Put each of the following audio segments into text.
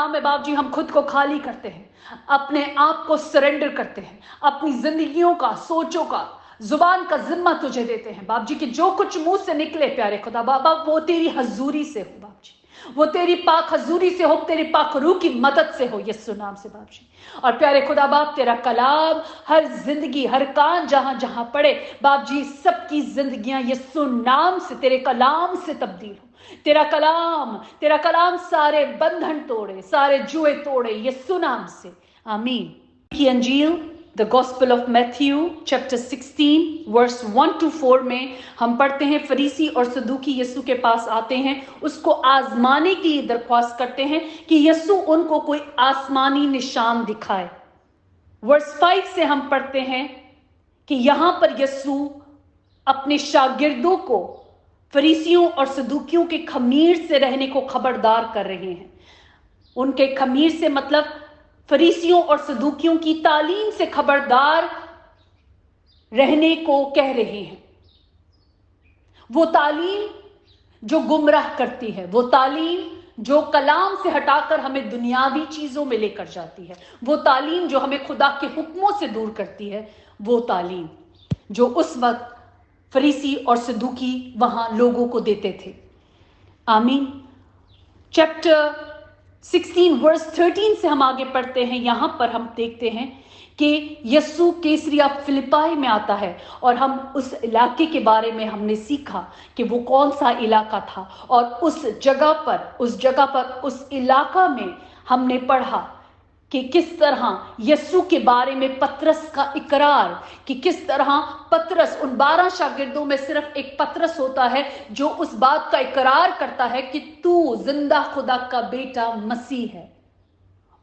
कलाम में बाप जी हम खुद को खाली करते हैं, अपने आप को सरेंडर करते हैं, अपनी जिंदगियों का, सोचों का, जुबान का जिम्मा तुझे देते हैं बाप जी कि जो कुछ मुंह से निकले प्यारे खुदा बाबा वो तेरी हजूरी से हो बाप जी, वो तेरी पाक हजूरी से हो, तेरी पाक रूह की मदद से हो यीशु नाम से बाप जी। और प्यारे खुदा बाप तेरा कलाम हर जिंदगी, हर कान जहां जहां पड़े बाप जी, सबकी जिंदगियां यीशु नाम से, तेरे कलाम से तब्दील हो। तेरा कलाम सारे बंधन तोड़े, सारे जुए तोड़े यीशु नाम से, आमीन। की अंजील the gospel of Matthew chapter 16 verse 1 to 4 में हम पढ़ते हैं, फरीसी और सदूकी यीशु के पास आते हैं, उसको आजमाने की दरख्वास्त करते हैं कि यीशु उनको कोई आसमानी निशान दिखाए। वर्स 5 से हम पढ़ते हैं कि यहां पर यीशु अपने शागिर्दों को फरीसियों और सदूकियों के खमीर से रहने को खबरदार कर रहे हैं। उनके खमीर से मतलब फरीसियों और सदूकियों की तालीम से खबरदार रहने को कह रहे हैं। वो तालीम जो गुमराह करती है, वो तालीम जो कलाम से हटाकर हमें दुनियावी चीजों में लेकर जाती है, वो तालीम जो हमें खुदा के हुक्मों से दूर करती है, वो तालीम जो उस वक्त फरीसी और सदूकी वहां लोगों को देते थे। आमीन। चैप्टर 16 वर्स 13 से हम आगे पढ़ते हैं। यहां पर हम देखते हैं कि यीशु कैसरिया फिलिप्पी में आता है और हम उस इलाके के बारे में हमने सीखा कि वो कौन सा इलाका था, और उस जगह पर उस इलाका में हमने पढ़ा कि किस तरह यीशु के बारे में पतरस का इकरार, कि किस तरह पतरस, उन 12 शागिर्दों में सिर्फ एक पतरस होता है जो उस बात का इकरार करता है कि तू जिंदा खुदा का बेटा मसीह है,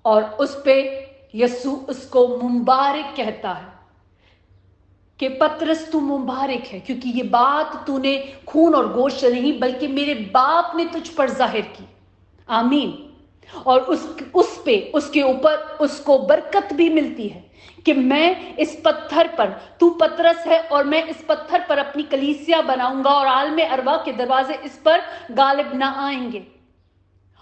और उस पे यीशु उसको मुबारक कहता है कि पतरस तू मुबारक है, क्योंकि ये बात तूने खून और गोश्त से नहीं बल्कि मेरे बाप ने तुझ पर जाहिर की। आमीन। और उसके ऊपर उसको बरकत भी मिलती है कि मैं इस पत्थर पर, तू पतरस है और मैं इस पत्थर पर अपनी कलीसिया बनाऊंगा और आलम अरवा के दरवाजे इस पर गालिब ना आएंगे,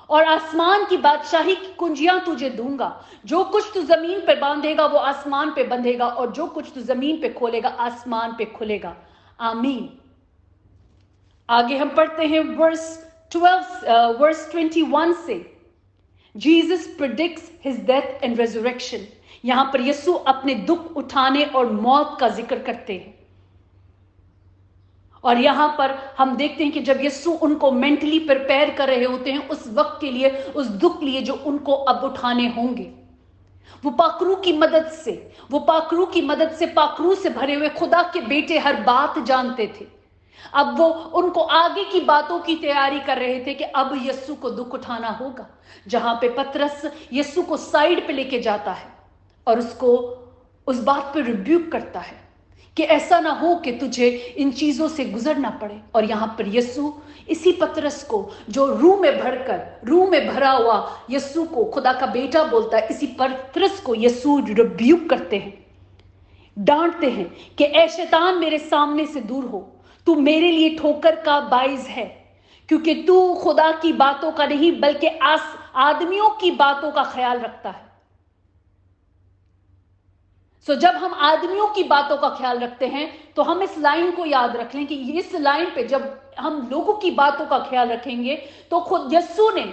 और आसमान की बादशाही की कुंजियां तुझे दूंगा। जो कुछ तू जमीन पे बांधेगा वो आसमान पे बंधेगा, और जो कुछ तू जमीन पे खोलेगा आसमान पे खुलेगा। आमीन। आगे हम पढ़ते हैं वर्स 21 से, Jesus predicts his death and resurrection. यहां पर यीशु अपने दुख उठाने और मौत का जिक्र करते हैं, और यहां पर हम देखते हैं कि जब यीशु उनको मेंटली प्रिपेयर कर रहे होते हैं उस वक्त के लिए, उस दुख लिए जो उनको अब उठाने होंगे, वो पाकरू की मदद से पाकरू से भरे हुए खुदा के बेटे हर बात जानते थे। अब वो उनको आगे की बातों की तैयारी कर रहे थे कि अब यीशु को दुख उठाना होगा। जहां पे पतरस यीशु को साइड पे लेके जाता है और उसको उस बात पे रिब्यूक करता है कि ऐसा ना हो कि तुझे इन चीजों से गुजरना पड़े। और यहां पर यीशु इसी पतरस को, जो रूह में भरा हुआ यीशु को खुदा का बेटा बोलता है, इसी पतरस को यीशु रिब्यूक करते हैं, डांटते हैं कि ऐ शैतान मेरे सामने से दूर हो, तू मेरे लिए ठोकर का बाइस है, क्योंकि तू खुदा की बातों का नहीं बल्कि आदमियों की बातों का ख्याल रखता है। जब हम आदमियों की बातों का ख्याल रखते हैं तो हम इस लाइन को याद रख लें कि इस लाइन पे जब हम लोगों की बातों का ख्याल रखेंगे तो खुद यीशु ने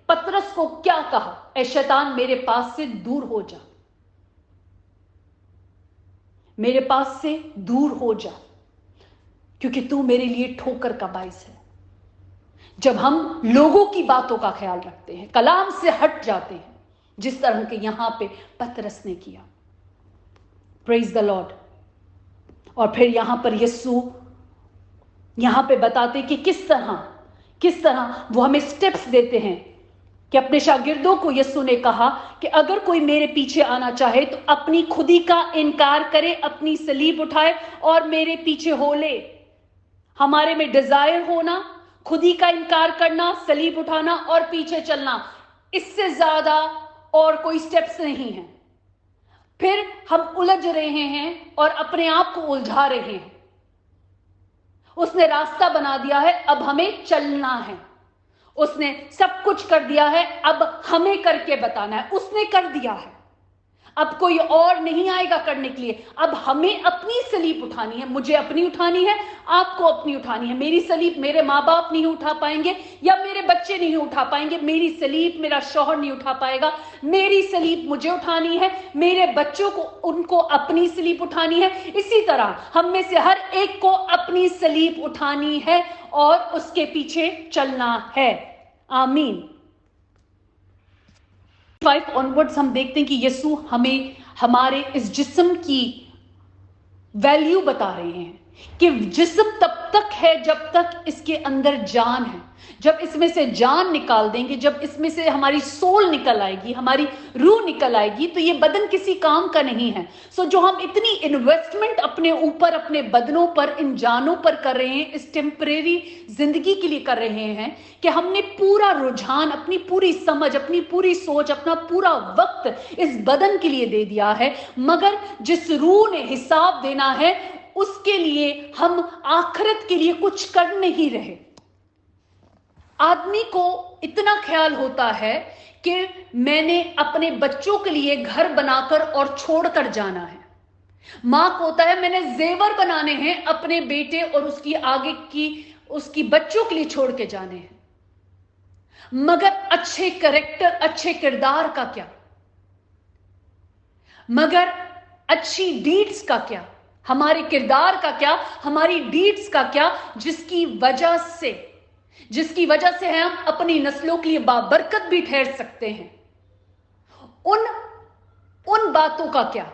पतरस को क्या कहा, ऐ शैतान मेरे पास से दूर हो जा, मेरे पास से दूर हो जा, क्योंकि तू मेरे लिए ठोकर का बाइस है। जब हम लोगों की बातों का ख्याल रखते हैं, कलाम से हट जाते हैं, जिस तरह के यहां पे पतरस ने किया। Praise the Lord. और फिर यहां पर यीशु यहां पे बताते कि किस तरह वो हमें स्टेप्स देते हैं कि अपने शागिर्दों को यीशु ने कहा कि अगर कोई मेरे पीछे आना चाहे तो अपनी खुदी का इनकार करे, अपनी सलीब उठाए और मेरे पीछे हो ले। हमारे में डिजायर होना, खुदी का इनकार करना, सलीब उठाना और पीछे चलना, इससे ज्यादा और कोई स्टेप्स नहीं है। फिर हम उलझ रहे हैं और अपने आप को उलझा रहे हैं। उसने रास्ता बना दिया है, अब हमें चलना है। उसने सब कुछ कर दिया है, अब हमें करके बताना है। उसने कर दिया है, अब कोई और नहीं आएगा करने के लिए। अब हमें अपनी सलीब उठानी है, मुझे अपनी उठानी है, आपको अपनी उठानी है। मेरी सलीब मेरे माँ बाप नहीं उठा पाएंगे या मेरे बच्चे नहीं उठा पाएंगे, मेरी सलीब मेरा शौहर नहीं उठा पाएगा। मेरी सलीब मुझे उठानी है, मेरे बच्चों को उनको अपनी सलीब उठानी है। इसी तरह हम में से हर एक को अपनी सलीब उठानी है और उसके पीछे चलना है। आमीन। 5 ऑनवर्ड्स हम देखते हैं कि यीशु हमें हमारे इस जिस्म की वैल्यू बता रहे हैं कि जिस्म तब तक है जब तक इसके अंदर जान है। जब इसमें से जान निकाल देंगे, जब इसमें से हमारी सोल निकल आएगी, हमारी रूह निकल आएगी, तो ये बदन किसी काम का नहीं है। सो जो हम इतनी इन्वेस्टमेंट अपने ऊपर, अपने बदनों पर, इन जानों पर कर रहे हैं, इस टेम्परेरी जिंदगी के लिए कर रहे हैं, कि हमने पूरा रुझान, अपनी पूरी समझ, अपनी पूरी सोच, अपना पूरा वक्त इस बदन के लिए दे दिया है। मगर जिस रूह ने हिसाब देना है, उसके लिए हम आखिरत के लिए कुछ कर नहीं रहे। आदमी को इतना ख्याल होता है कि मैंने अपने बच्चों के लिए घर बनाकर और छोड़कर जाना है। मां को होता है मैंने जेवर बनाने हैं अपने बेटे और उसकी आगे की उसकी बच्चों के लिए छोड़ के जाने हैं। मगर अच्छे कैरेक्टर, अच्छे किरदार का क्या? मगर अच्छी डीड्स का क्या? हमारे किरदार का क्या? हमारी डीड्स का क्या? जिसकी वजह से हम अपनी नस्लों के लिए बाबरकत भी ठहर सकते हैं। उन बातों का क्या?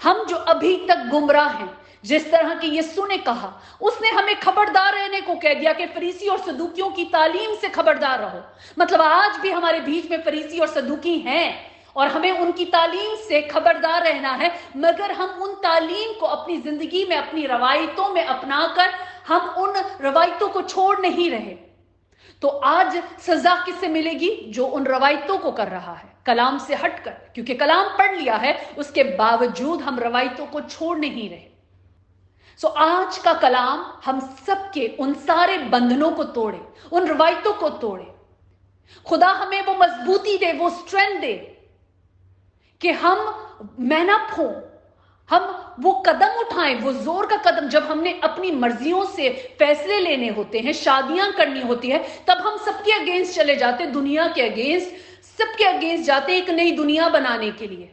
हम जो अभी तक गुमराह हैं, जिस तरह की यीशु ने कहा, उसने हमें खबरदार रहने को कह दिया कि फरीसी और सदूकियों की तालीम से खबरदार रहो। मतलब आज भी हमारे बीच में फरीसी और सदूकी हैं और हमें उनकी तालीम से खबरदार रहना है। मगर हम उन तालीम को अपनी जिंदगी में, अपनी रवायतों में अपनाकर हम उन रवायतों को छोड़ नहीं रहे। तो आज सजा किससे मिलेगी? जो उन रवायतों को कर रहा है कलाम से हटकर, क्योंकि कलाम पढ़ लिया है, उसके बावजूद हम रवायतों को छोड़ नहीं रहे। सो आज का कलाम हम सबके उन सारे बंधनों को तोड़े, उन रवायतों को तोड़े। खुदा हमें वो मजबूती दे, वो स्ट्रेंथ दे कि हम मैन अप हो, हम वो कदम उठाएं, वो जोर का कदम। जब हमने अपनी मर्जियों से फैसले लेने होते हैं, शादियां करनी होती है, तब हम सबके अगेंस्ट चले जाते, दुनिया के अगेंस्ट, सबके अगेंस्ट जाते एक नई दुनिया बनाने के लिए।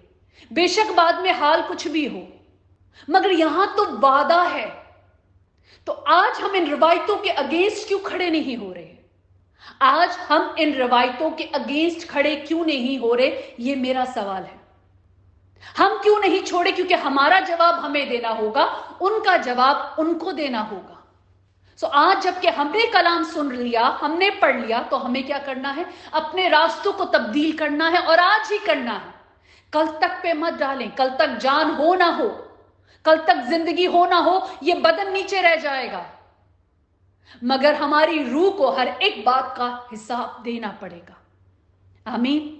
बेशक बाद में हाल कुछ भी हो, मगर यहां तो वादा है। तो आज हम इन रवायतों के अगेंस्ट क्यों खड़े नहीं हो रहे? आज हम इन रवायतों के अगेंस्ट खड़े क्यों नहीं हो रहे? ये मेरा सवाल है। हम क्यों नहीं छोड़े? क्योंकि हमारा जवाब हमें देना होगा, उनका जवाब उनको देना होगा। सो आज जबकि हमने कलाम सुन लिया, हमने पढ़ लिया, तो हमें क्या करना है? अपने रास्तों को तब्दील करना है, और आज ही करना है। कल तक पे मत डालें। कल तक जान हो ना हो, कल तक जिंदगी हो ना हो, ये बदन नीचे रह जाएगा। मगर हमारी रूह को हर एक बात का हिसाब देना पड़ेगा। आमीन।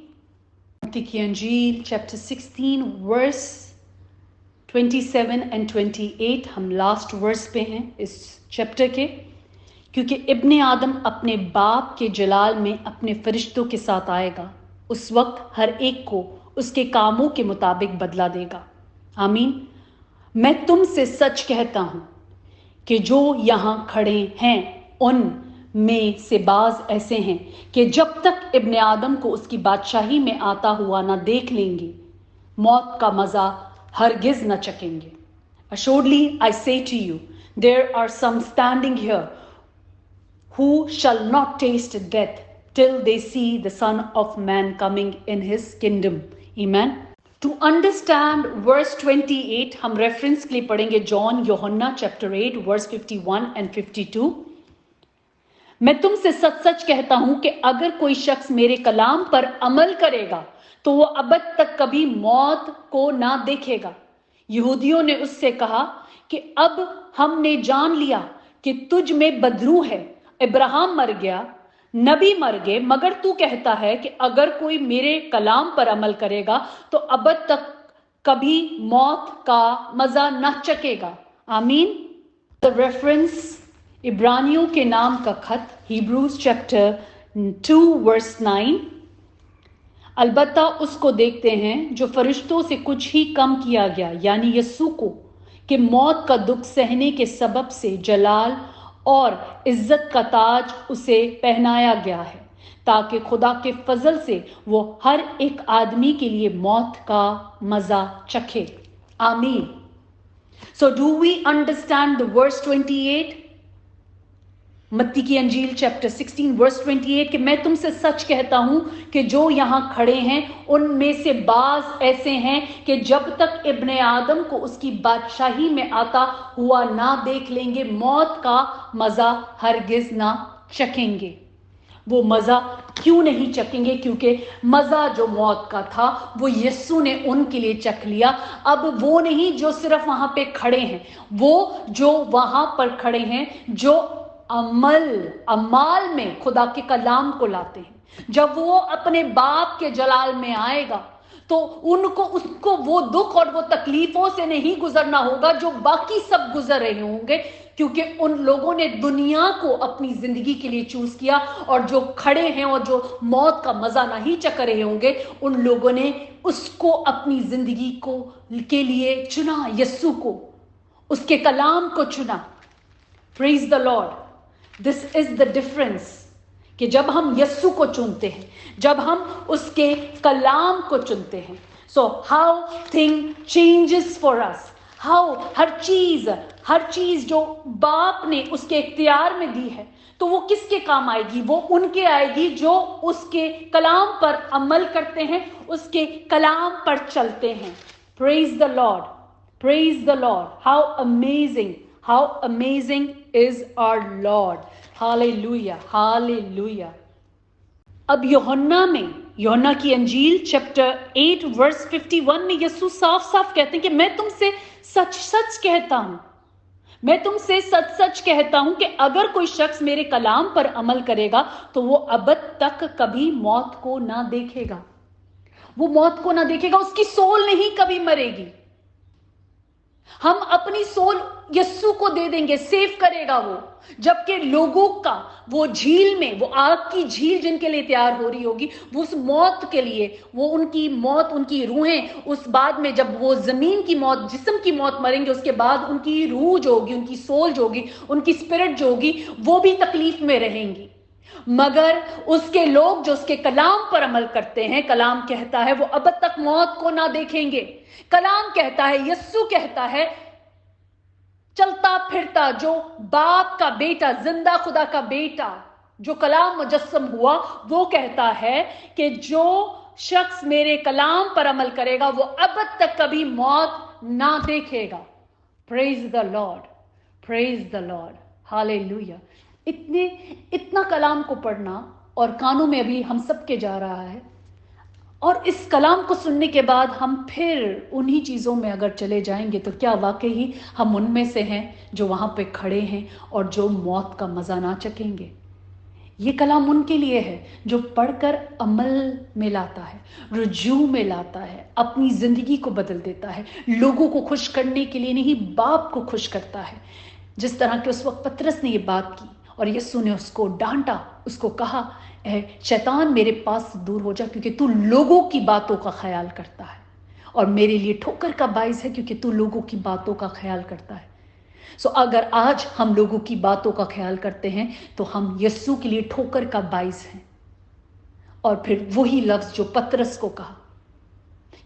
मत्ती की अंजील चैप्टर 16 वर्स 27 एंड 28, हम लास्ट वर्स पे हैं इस चैप्टर के। क्योंकि इब्ने आदम अपने बाप के जलाल में अपने फरिश्तों के साथ आएगा, उस वक्त हर एक को उसके कामों के मुताबिक बदला देगा। आमीन। मैं तुमसे सच कहता हूं कि जो यहां खड़े हैं उन में से बाज ऐसे हैं कि जब तक इब्ने आदम को उसकी बादशाही में आता हुआ ना देख लेंगे, मौत का मजा हरगिज न चखेंगे। Assuredly I say to you, there are some standing here who shall not taste death till they see the Son of Man coming in his kingdom. Amen. To understand verse 28, हम रेफरेंस के लिए पढ़ेंगे John यूहन्ना chapter 8 verse 51 and 52। मैं तुमसे सच सच कहता हूं कि अगर कोई शख्स मेरे कलाम पर अमल करेगा तो वो अबद तक कभी मौत को ना देखेगा। यहूदियों ने उससे कहा कि अब हमने जान लिया कि तुझ में बदरू है। इब्राहिम मर गया, नबी मर गए, मगर तू कहता है कि अगर कोई मेरे कलाम पर अमल करेगा तो अबद तक कभी मौत का मजा न चखेगा। आमीन। The reference इब्रानियों के नाम का खत, Hebrews chapter 2 verse 9। अलबत्ता उसको देखते हैं जो फरिश्तों से कुछ ही कम किया गया, यानी यस्सु को, कि मौत का दुख सहने के सबब से जलाल और इज्जत का ताज उसे पहनाया गया है, ताकि खुदा के फजल से वो हर एक आदमी के लिए मौत का मजा चखे। आमीन। So do we understand the verse 28? मत्ती की अंजील चैप्टर 16 वर्स 28 कि मैं तुमसे सच कहता हूं कि जो यहां खड़े हैं उनमें से बाज ऐसे हैं कि जब तक इब्ने आदम को उसकी बादशाही में आता हुआ ना देख लेंगे, मौत का मजा हरगिज ना चखेंगे। वो मजा क्यों नहीं चखेंगे? क्योंकि मजा जो मौत का था वो यीशु ने उनके लिए चख लिया। अब वो नहीं जो सिर्फ वहां पे खड़े हैं, वो जो वहां पर खड़े हैं, जो अमाल में खुदा के कलाम को लाते हैं। जब वो अपने बाप के जलाल में आएगा तो उसको वो दुख और वो तकलीफों से नहीं गुजरना होगा जो बाकी सब गुजर रहे होंगे, क्योंकि उन लोगों ने दुनिया को अपनी जिंदगी के लिए चूज किया। और जो खड़े हैं और जो मौत का मजा नहीं चख रहे होंगे, उन लोगों ने उसको अपनी जिंदगी को के लिए चुना, यस्सु को, उसके कलाम को चुना। Praise the Lord. This is the difference कि जब हम यस्सु को चुनते हैं, जब हम उसके कलाम को चुनते हैं, so how thing changes for us. How हर चीज जो बाप ने उसके इख्तियार में दी है, तो वो किसके काम आएगी? वो उनके आएगी जो उसके कलाम पर अमल करते हैं, उसके कलाम पर चलते हैं। Praise the Lord, praise the Lord. How amazing is our Lord. Hallelujah, hallelujah. अब यूहन्ना की अंजील चैप्टर 8 वर्स 51 में यीशु साफ साफ कहते हैं कि मैं तुमसे सच सच कहता हूं कि अगर कोई शख्स मेरे कलाम पर अमल करेगा तो वो अबद तक कभी मौत को ना देखेगा। वो मौत को ना देखेगा, उसकी सोल नहीं कभी मरेगी। हम अपनी सोल यस्सु को दे देंगे, सेव करेगा वो। जबकि लोगों का वो झील में, वो आग की झील जिनके लिए तैयार हो रही होगी, वो उस मौत के लिए, वो उनकी मौत, उनकी रूहें उस बाद में जब वो जमीन की मौत, जिस्म की मौत मरेंगे, उसके बाद उनकी रूह जो होगी, उनकी सोल जो होगी, उनकी स्पिरिट जो होगी, वो भी तकलीफ में रहेंगी। मगर उसके लोग जो उसके कलाम पर अमल करते हैं, कलाम कहता है वो अब तक मौत को ना देखेंगे। कलाम कहता है, यस्सु कहता है, चलता फिरता जो बाप का बेटा, जिंदा खुदा का बेटा, जो कलाम मुजस्सम हुआ, वो कहता है कि जो शख्स मेरे कलाम पर अमल करेगा वो अब तक कभी मौत ना देखेगा। Praise the Lord, praise the Lord, hallelujah. इतना कलाम को पढ़ना और कानों में अभी हम सबके जा रहा है, और इस कलाम को सुनने के बाद हम फिर उन्हीं चीज़ों में अगर चले जाएंगे तो क्या वाकई हम उनमें से हैं जो वहाँ पे खड़े हैं और जो मौत का मज़ा ना चखेंगे? ये कलाम उनके लिए है जो पढ़कर अमल में लाता है, रुजू में लाता है, अपनी ज़िंदगी को बदल देता है, लोगों को खुश करने के लिए नहीं, बाप को खुश करता है। जिस तरह के उस वक्त पतरस ने ये बात की और यीशु ने उसको डांटा, उसको कहा, शैतान मेरे पास से दूर हो जा, क्योंकि तू लोगों की बातों का ख्याल करता है और मेरे लिए ठोकर का बाइस है, क्योंकि तू लोगों की बातों का ख्याल करता है। सो अगर आज हम लोगों की बातों का ख्याल करते हैं तो हम यीशु के लिए ठोकर का बाइस हैं। और फिर वही लफ्ज जो पतरस को कहा,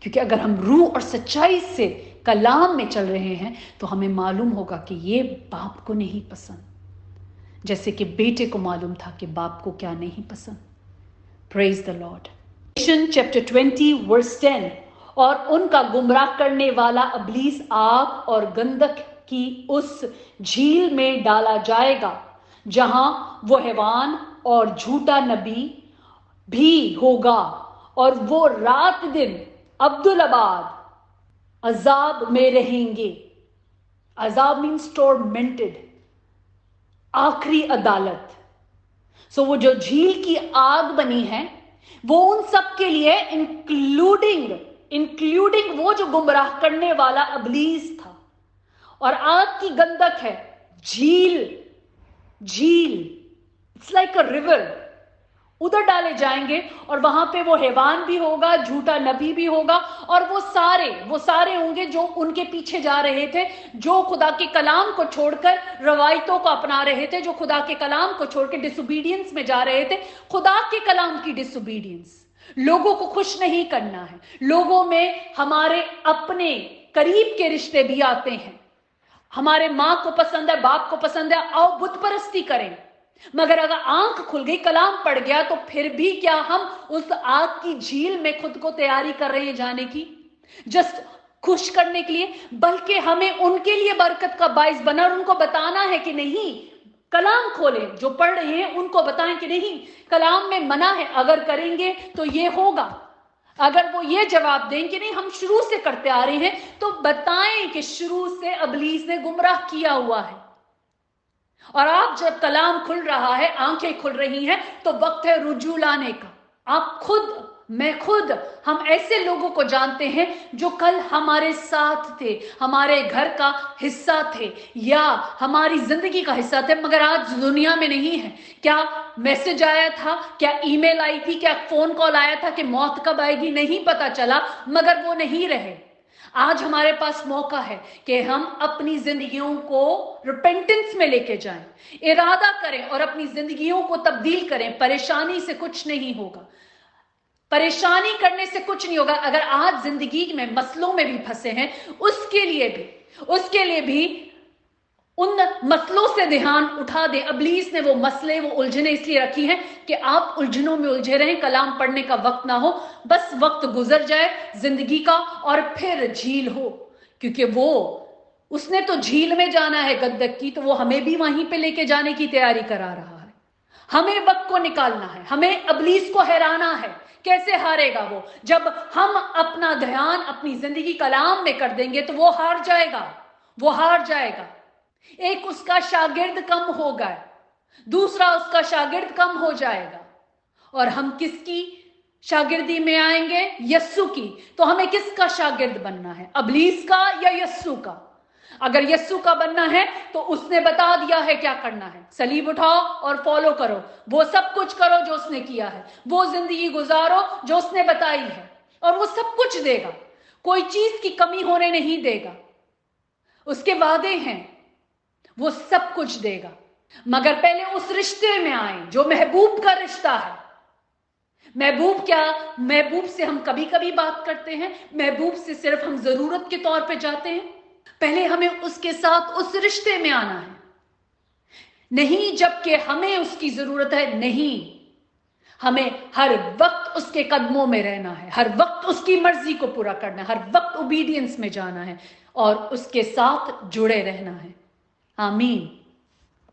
क्योंकि अगर हम रूह और सच्चाई से कलाम में चल रहे हैं तो हमें मालूम होगा कि ये बाप को नहीं पसंद, जैसे कि बेटे को मालूम था कि बाप को क्या नहीं पसंद। Praise the Lord. Chapter 20 verse 10, और उनका गुमराह करने वाला इब्लीस आग और गंधक की उस झील में डाला जाएगा जहां वो हैवान और झूठा नबी भी होगा, और वो रात दिन अब्दुल-अबाद अजाब में रहेंगे। अजाब मीन्स टॉर्मेंटेड, आखिरी अदालत। सो वो जो झील की आग बनी है वो उन सब के लिए, इंक्लूडिंग वो जो गुमराह करने वाला इब्लीस था, और आग की गंधक है झील, झील, इट्स लाइक अ रिवर, उधर डाले जाएंगे और वहां पे वो हैवान भी होगा, झूठा नबी भी होगा, और वो सारे होंगे जो उनके पीछे जा रहे थे, जो खुदा के कलाम को छोड़कर रवायतों को अपना रहे थे, जो खुदा के कलाम को छोड़कर डिसोबीडियंस में जा रहे थे। खुदा के कलाम की डिसोबीडियंस, लोगों को खुश नहीं करना है। लोगों में हमारे अपने करीब के रिश्ते भी आते हैं, हमारे माँ को पसंद है, बाप को पसंद है, आओ बुत परस्ती करें, मगर अगर आंख खुल गई, कलाम पड़ गया, तो फिर भी क्या हम उस आग की झील में खुद को तैयारी कर रहे हैं जाने की, जस्ट खुश करने के लिए? बल्कि हमें उनके लिए बरकत का बाइस बना और उनको बताना है कि नहीं, कलाम खोले, जो पढ़ रहे हैं उनको बताएं कि नहीं, कलाम में मना है, अगर करेंगे तो ये होगा। अगर वो ये जवाब दें कि नहीं हम शुरू से करते आ रहे हैं, तो बताएं कि शुरू से इब्लीस ने गुमराह किया हुआ है। और आप जब कलाम खुल रहा है, आंखें खुल रही हैं, तो वक्त है रुजू लाने का। आप खुद, मैं खुद, हम ऐसे लोगों को जानते हैं जो कल हमारे साथ थे, हमारे घर का हिस्सा थे या हमारी जिंदगी का हिस्सा थे, मगर आज दुनिया में नहीं है। क्या मैसेज आया था, क्या ईमेल आई थी, क्या फोन कॉल आया था कि मौत कब आएगी, नहीं पता चला, मगर वो नहीं रहे। आज हमारे पास मौका है कि हम अपनी जिंदगियों को रिपेंटेंस में लेके जाएं, इरादा करें और अपनी जिंदगियों को तब्दील करें। परेशानी से कुछ नहीं होगा, परेशानी करने से कुछ नहीं होगा। अगर आज जिंदगी में मसलों में भी फंसे हैं, उसके लिए भी उन मसलों से ध्यान उठा दे। इब्लीस ने वो मसले, वो उलझने इसलिए रखी हैं कि आप उलझनों में उलझे रहें, कलाम पढ़ने का वक्त ना हो, बस वक्त गुजर जाए जिंदगी का और फिर झील हो। क्योंकि उसने तो झील में जाना है गद्दक की, तो वो हमें भी वहीं पे लेके जाने की तैयारी करा रहा है। हमें वक्त को निकालना है, हमें इब्लीस को हराना है। कैसे हारेगा वो? जब हम अपना ध्यान अपनी जिंदगी कलाम में कर देंगे तो वो हार जाएगा। एक उसका शागिर्द कम होगा, दूसरा उसका शागिर्द कम हो जाएगा, और हम किसकी शागिर्दी में आएंगे? यस्सु की। तो हमें किसका शागिर्द बनना है, इब्लीस का या यस्सु का? अगर यस्सु का बनना है तो उसने बता दिया है क्या करना है। सलीब उठाओ और फॉलो करो, वो सब कुछ करो जो उसने किया है, वो जिंदगी गुजारो जो उसने बताई है, और वो सब कुछ देगा, कोई चीज की कमी होने नहीं देगा। उसके वादे हैं, वो सब कुछ देगा, मगर पहले उस रिश्ते में आए जो महबूब का रिश्ता है। महबूब से हम कभी कभी बात करते हैं, महबूब से सिर्फ हम जरूरत के तौर पे जाते हैं। पहले हमें उसके साथ उस रिश्ते में आना है, नहीं जबकि हमें उसकी जरूरत है, नहीं, हमें हर वक्त उसके कदमों में रहना है, हर वक्त उसकी मर्जी को पूरा करना है, हर वक्त ओबीडियंस में जाना है और उसके साथ जुड़े रहना है। आमीन।